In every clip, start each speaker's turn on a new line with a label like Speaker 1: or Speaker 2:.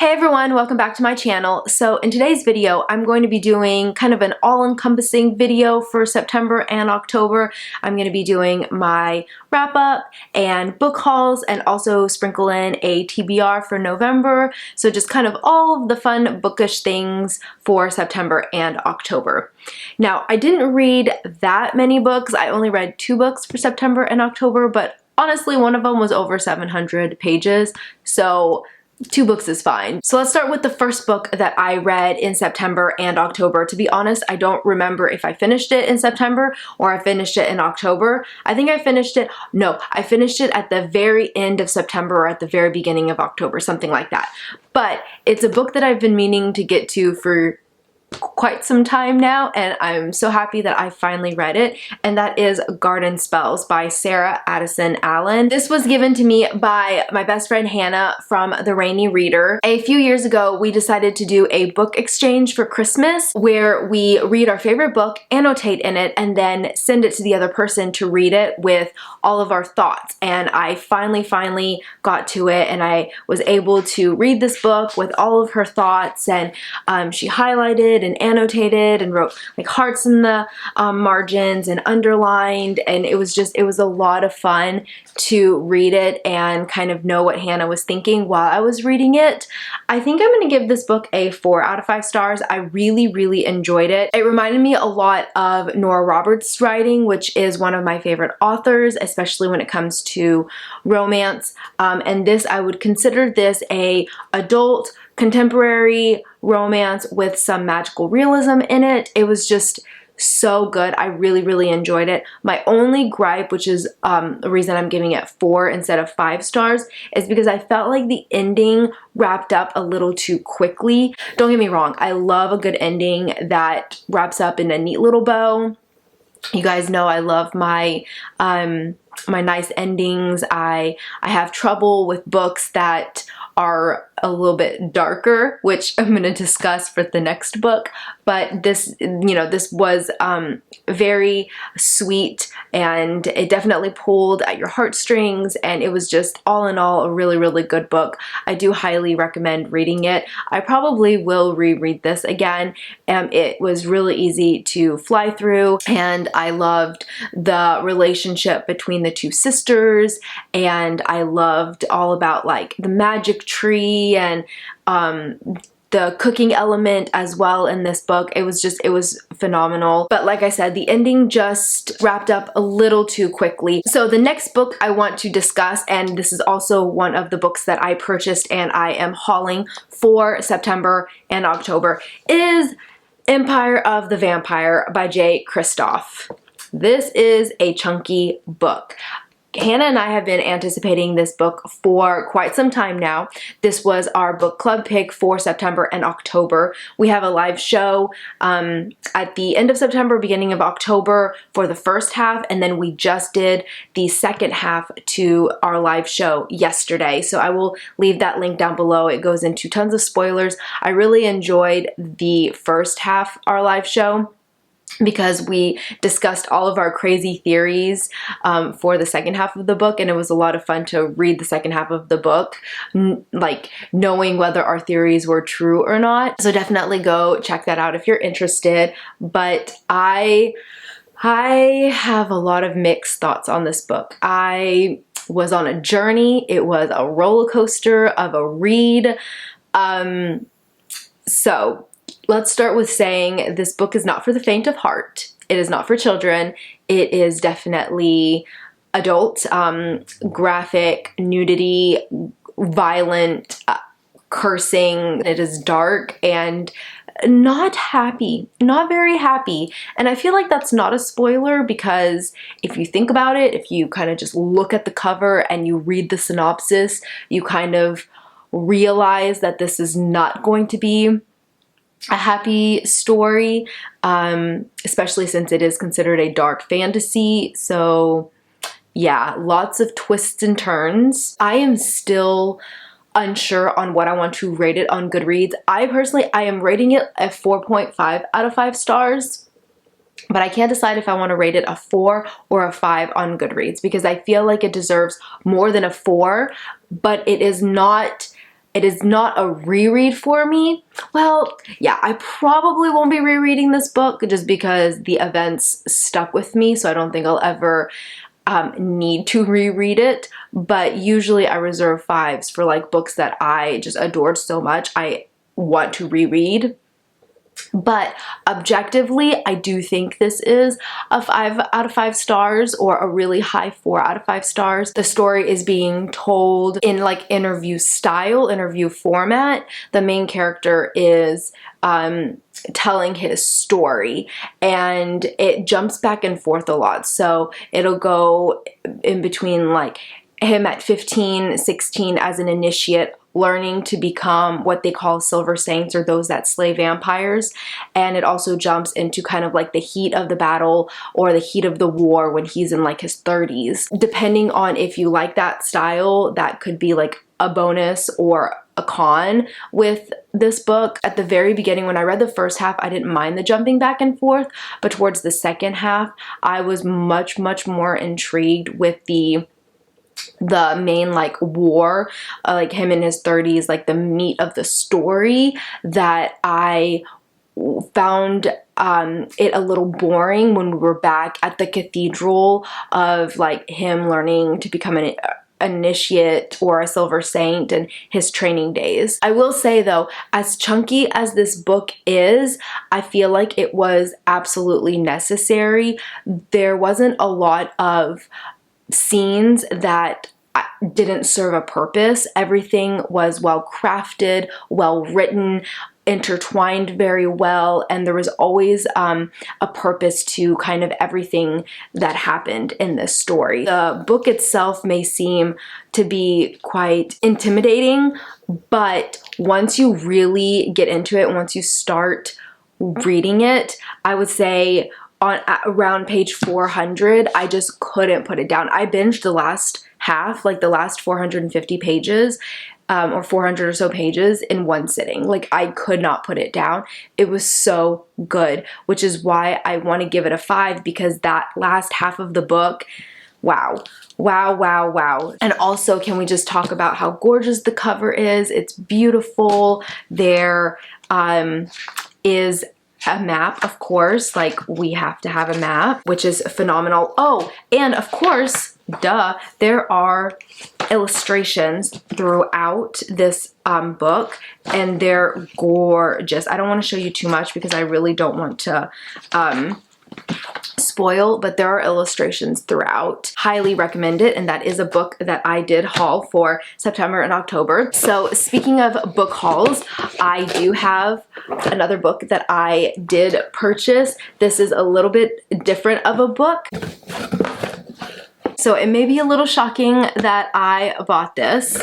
Speaker 1: Hey everyone, welcome back to my channel. So in today's video, I'm going to be doing kind of an all-encompassing video for September and October. I'm going to be doing my wrap-up and book hauls and also sprinkle in a TBR for November. So just kind of all of the fun bookish things for September and October. Now, I didn't read that many books. I only read 2 books for September and October, but honestly, one of them was over 700 pages. So 2 books is fine. So let's start with the first book that I read in September and October. To be honest, I don't remember if I finished it in September or I finished it in October. I think I finished it at the very end of September or at the very beginning of October, something like that. But it's a book that I've been meaning to get to for quite some time now, and I'm so happy that I finally read it, and that is Garden Spells by Sarah Addison Allen. This was given to me by my best friend Hannah from The Rainy Reader. A few years ago, we decided to do a book exchange for Christmas where we read our favorite book, annotate in it, and then send it to the other person to read it with all of our thoughts. And I finally got to it, and I was able to read this book with all of her thoughts, and she highlighted and annotated and wrote like hearts in the margins and underlined, and it was a lot of fun to read it and kind of know what Hannah was thinking while I was reading it. I think I'm going to give this book a 4 out of 5 stars. I really enjoyed it. It reminded me a lot of Nora Roberts' writing, which is one of my favorite authors, especially when it comes to romance, and this, I would consider this a adult contemporary romance with some magical realism in it. It was just so good. I really enjoyed it. My only gripe, which is the reason I'm giving it 4 instead of 5 stars, is because I felt like the ending wrapped up a little too quickly. Don't get me wrong, I love a good ending that wraps up in a neat little bow. You guys know I love my my nice endings. I have trouble with books that are a little bit darker, which I'm going to discuss for the next book, but this, this was very sweet, and it definitely pulled at your heartstrings, and it was just all in all a really good book. I do highly recommend reading it. I probably will reread this again. It was really easy to fly through, and I loved the relationship between the 2 sisters, and I loved all about like the magic tree and the cooking element as well in this book. It was phenomenal. But like I said, the ending just wrapped up a little too quickly. So the next book I want to discuss, and this is also one of the books that I purchased and I am hauling for September and October, is Empire of the Vampire by J. Kristoff. This is a chunky book. Hannah and I have been anticipating this book for quite some time now. This was our book club pick for September and October. We have a live show at the end of September, beginning of October for the first half, and then we just did the second half to our live show yesterday. So I will leave that link down below. It goes into tons of spoilers. I really enjoyed the first half, our live show, because we discussed all of our crazy theories for the second half of the book, and it was a lot of fun to read the second half of the book, like knowing whether our theories were true or not. So definitely go check that out if you're interested. But I have a lot of mixed thoughts on this book. I was on a journey. It was a roller coaster of a read. So let's start with saying this book is not for the faint of heart. It is not for children. It is definitely adult, graphic, nudity, violent, cursing. It is dark and not happy, not very happy. And I feel like that's not a spoiler, because if you think about it, if you kind of just look at the cover and you read the synopsis, you kind of realize that this is not going to be a happy story, especially since it is considered a dark fantasy. So yeah, lots of twists and turns. I am still unsure on what I want to rate it on Goodreads. I am rating it a 4.5 out of 5 stars, but I can't decide if I want to rate it a 4 or a 5 on Goodreads, because I feel like it deserves more than a 4, but it is not It is not a reread for me. Well, yeah, I probably won't be rereading this book just because the events stuck with me, so I don't think I'll ever need to reread it. But usually I reserve 5s for like books that I just adored so much I want to reread. But objectively, I do think this is a 5 out of 5 stars, or a really high 4 out of 5 stars. The story is being told in like interview style, interview format. The main character is telling his story, and it jumps back and forth a lot. So it'll go in between like him at 15, 16 as an initiate, learning to become what they call silver saints, or those that slay vampires. And it also jumps into kind of like the heat of the battle or the heat of the war when he's in like his 30s. Depending on if you like that style, that could be like a bonus or a con with this book. At the very beginning, when I read the first half, I didn't mind the jumping back and forth, but towards the second half, I was much more intrigued with the main like war, like him in his 30s, like the meat of the story, that I found it a little boring when we were back at the cathedral of like him learning to become an initiate or a silver saint and his training days. I will say though, as chunky as this book is, I feel like it was absolutely necessary. There wasn't a lot of scenes that didn't serve a purpose. Everything was well crafted, well written, intertwined very well, and there was always a purpose to kind of everything that happened in this story. The book itself may seem to be quite intimidating, but once you really get into it, once you start reading it, I would say around page 400, I just couldn't put it down. I binged the last half, like the last 450 pages, or 400 or so pages in one sitting. Like I could not put it down. It was so good, which is why I want to give it a 5, because that last half of the book, wow. And also, can we just talk about how gorgeous the cover is? It's beautiful. There is a map, of course, like we have to have a map, which is phenomenal. Oh, and of course, duh, there are illustrations throughout this book, and they're gorgeous. I don't want to show you too much because I really don't want to spoil, but there are illustrations throughout. Highly recommend it, and that is a book that I did haul for September and October. So speaking of book hauls, I do have another book that I did purchase. This is a little bit different of a book. So it may be a little shocking that I bought this.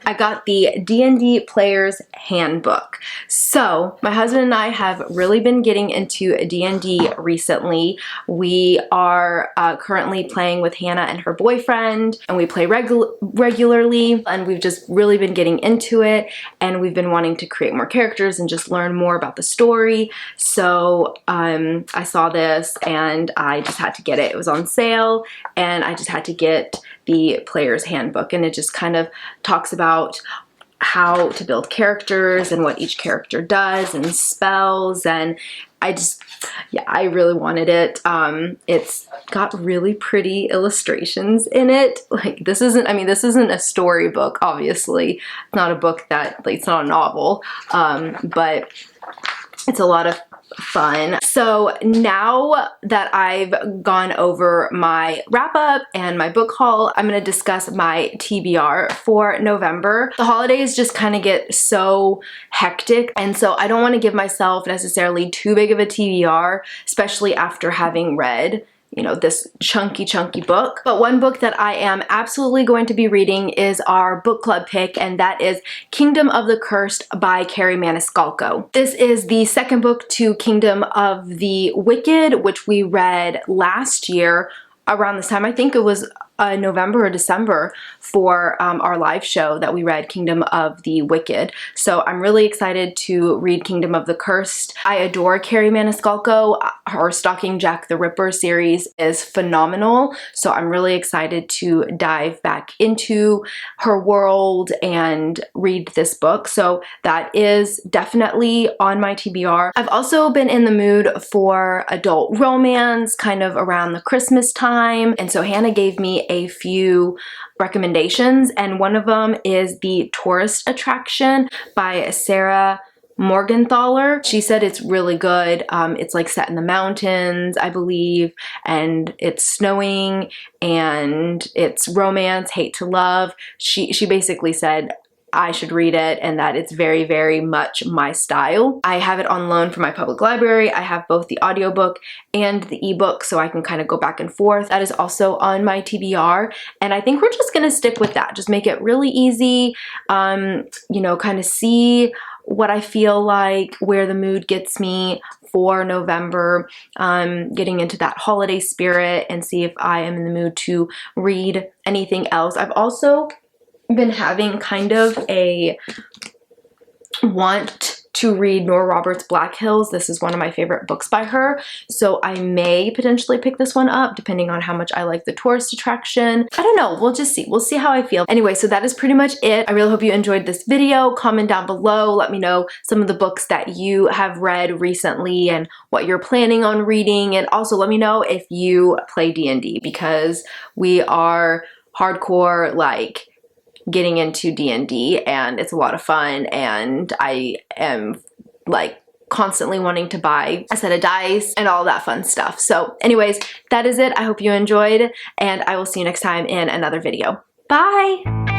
Speaker 1: I got the D&D Players Handbook. So my husband and I have really been getting into D&D recently. We are currently playing with Hannah and her boyfriend, and we play regularly, and we've just really been getting into it, and we've been wanting to create more characters and just learn more about the story. So I saw this and I just had to get it. It was on sale, and I just had to get the Player's Handbook, and it just kind of talks about how to build characters and what each character does and spells, and I really wanted it. It's got really pretty illustrations in it. Like this isn't a storybook, obviously. It's not a book that, like, it's not a novel, but it's a lot of fun. So now that I've gone over my wrap up and my book haul, I'm going to discuss my TBR for November. The holidays just kind of get so hectic, and so I don't want to give myself necessarily too big of a TBR, especially after having read, you know, this chunky book. But one book that I am absolutely going to be reading is our book club pick, and that is Kingdom of the Cursed by Carrie Maniscalco. This is the second book to Kingdom of the Wicked, which we read last year around this time. I think it was November or December for our live show that we read Kingdom of the Wicked. So I'm really excited to read Kingdom of the Cursed. I adore Carrie Maniscalco. Her Stalking Jack the Ripper series is phenomenal. So I'm really excited to dive back into her world and read this book. So that is definitely on my TBR. I've also been in the mood for adult romance kind of around the Christmas time. And so Hannah gave me a few recommendations, and one of them is The Tourist Attraction by Sarah Morgenthaler. She said it's really good. It's like set in the mountains, I believe, and it's snowing, and it's romance, hate to love. She basically said I should read it and that it's very, very much my style. I have it on loan from my public library. I have both the audiobook and the ebook, so I can kind of go back and forth. That is also on my TBR, and I think we're just gonna stick with that. Just make it really easy, you know, kind of see what I feel like, where the mood gets me for November, getting into that holiday spirit, and see if I am in the mood to read anything else. I've also been having kind of a want to read Nora Roberts' Black Hills. This is one of my favorite books by her, so I may potentially pick this one up depending on how much I like The Tourist Attraction. I don't know, we'll just see. We'll see how I feel. Anyway, so that is pretty much it. I really hope you enjoyed this video. Comment down below, let me know some of the books that you have read recently and what you're planning on reading, and also let me know if you play D&D, because we are hardcore, like, getting into D&D, and it's a lot of fun, and I am like constantly wanting to buy a set of dice and all that fun stuff. So anyways, that is it. I hope you enjoyed, and I will see you next time in another video. Bye!